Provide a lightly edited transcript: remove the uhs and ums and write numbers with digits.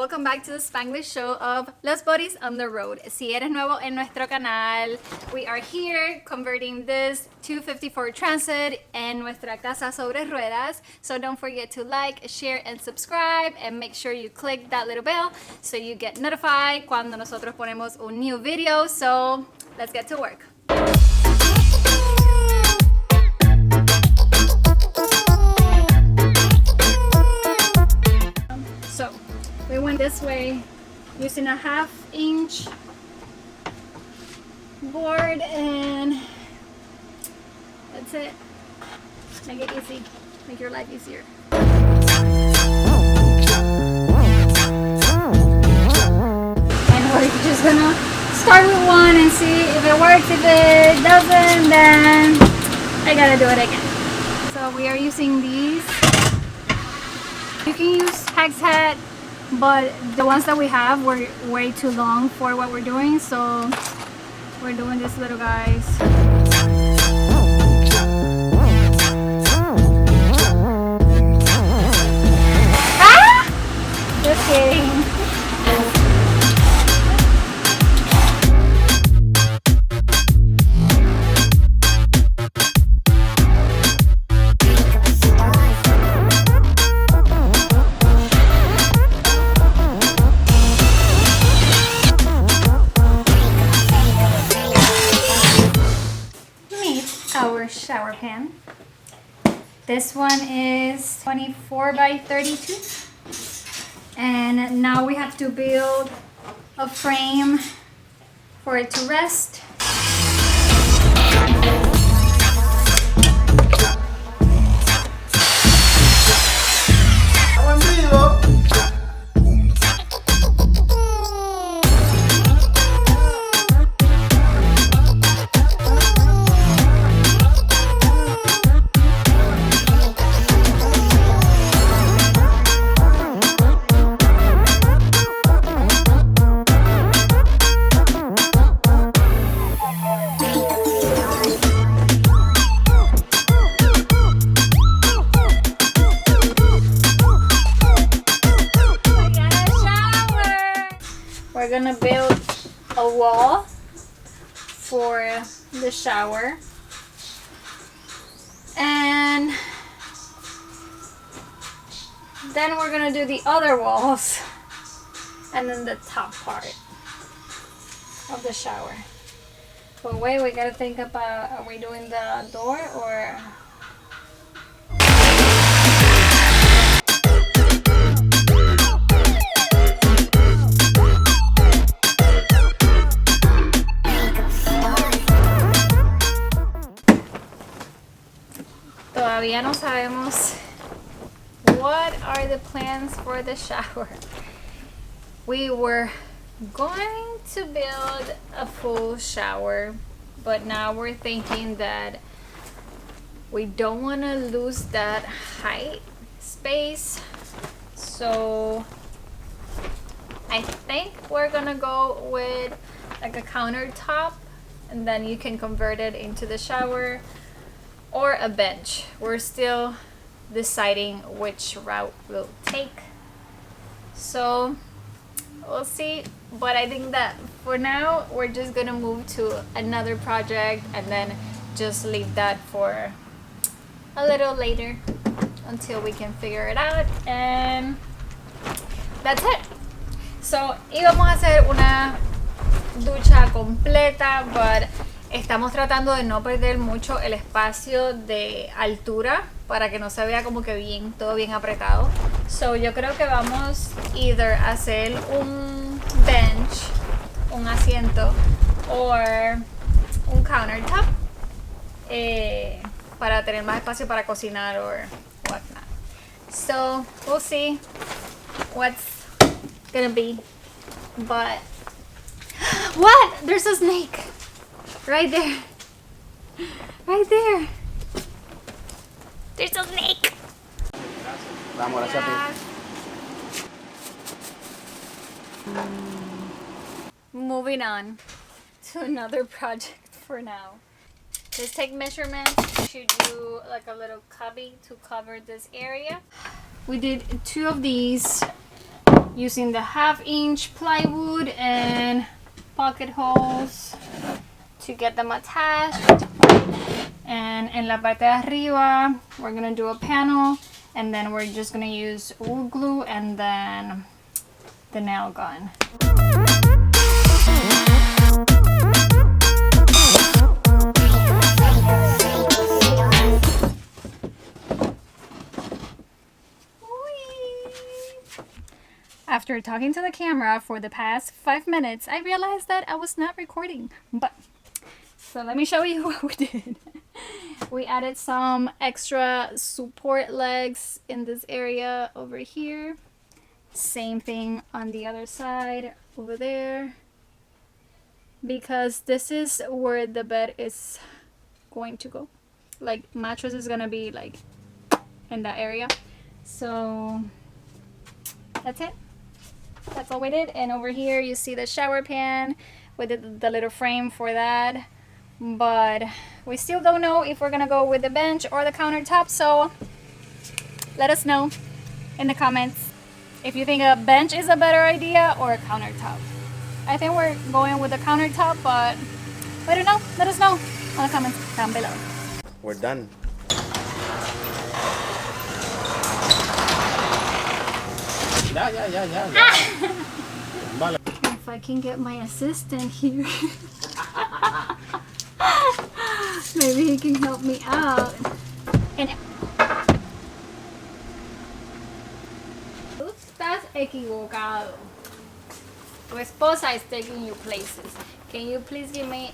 welcome back to the Spanglish show of Los Bodies on the Road. Si eres nuevo en nuestro canal, we are here converting this 254 Transit en nuestra casa sobre ruedas. So don't forget to like, share, and subscribe, and make sure you click that little bell so you get notified cuando nosotros ponemos un new video. So let's get to work. So we went this way using a 1/2-inch board, and that's it. Make it easy, make your life easier. And we're just gonna start with one and see if it works. If it doesn't, then I gotta do it again. So we are using these. You can use hex head, but the ones that we have were way too long for what we're doing, so we're doing these little guys. Ah! Just kidding. Our shower pan. This one is 24 by 32, and now we have to build a frame for it to rest. We're gonna build a wall for the shower, and then we're gonna do the other walls and then the top part of the shower. But wait, we gotta think about, are we doing the door or... Todavía no sabemos what are the plans for the shower. We were going to build a full shower, but now we're thinking that we don't want to lose that height space. So I think we're gonna go with like a countertop, and then you can convert it into the shower, or a bench. We're still deciding which route we'll take, so we'll see. But I think that for now we're just gonna move to another project and then just leave that for a little later until we can figure it out, and that's it. So íbamos a hacer una ducha completa, but estamos tratando de no perder mucho el espacio de altura para que no se vea como que bien, todo bien apretado. So yo creo que vamos either a hacer un bench, un asiento, o un countertop para tener más espacio para cocinar or whatnot. So we'll see what's gonna be. But what? There's a snake. Right there. Right there. There's a snake. Vamos, gracias a ti. Moving on to another project for now. Just take measurements to do like a little cubby to cover this area. We did 2 of these using the 1/2-inch plywood and pocket holes to get them attached. And en la parte de arriba, we're gonna do a panel, and then we're just gonna use wood glue and then the nail gun. After talking to the camera for the past 5 minutes, I realized that I was not recording. But so let me show you what we did. We added some extra support legs in this area over here. Same thing on the other side over there. Because this is where the bed is going to go. Like, mattress is gonna be like in that area. So that's it. That's all we did. And over here you see the shower pan with the little frame for that. But we still don't know if we're gonna go with the bench or the countertop, so let us know in the comments if you think a bench is a better idea or a countertop. I think we're going with the countertop, but I don't know. Let us know in the comments down below. We're done. Yeah. Vale. If I can get my assistant here, maybe he can help me out. And tú estás equivocado. Tu esposa is taking you places. Can you please give me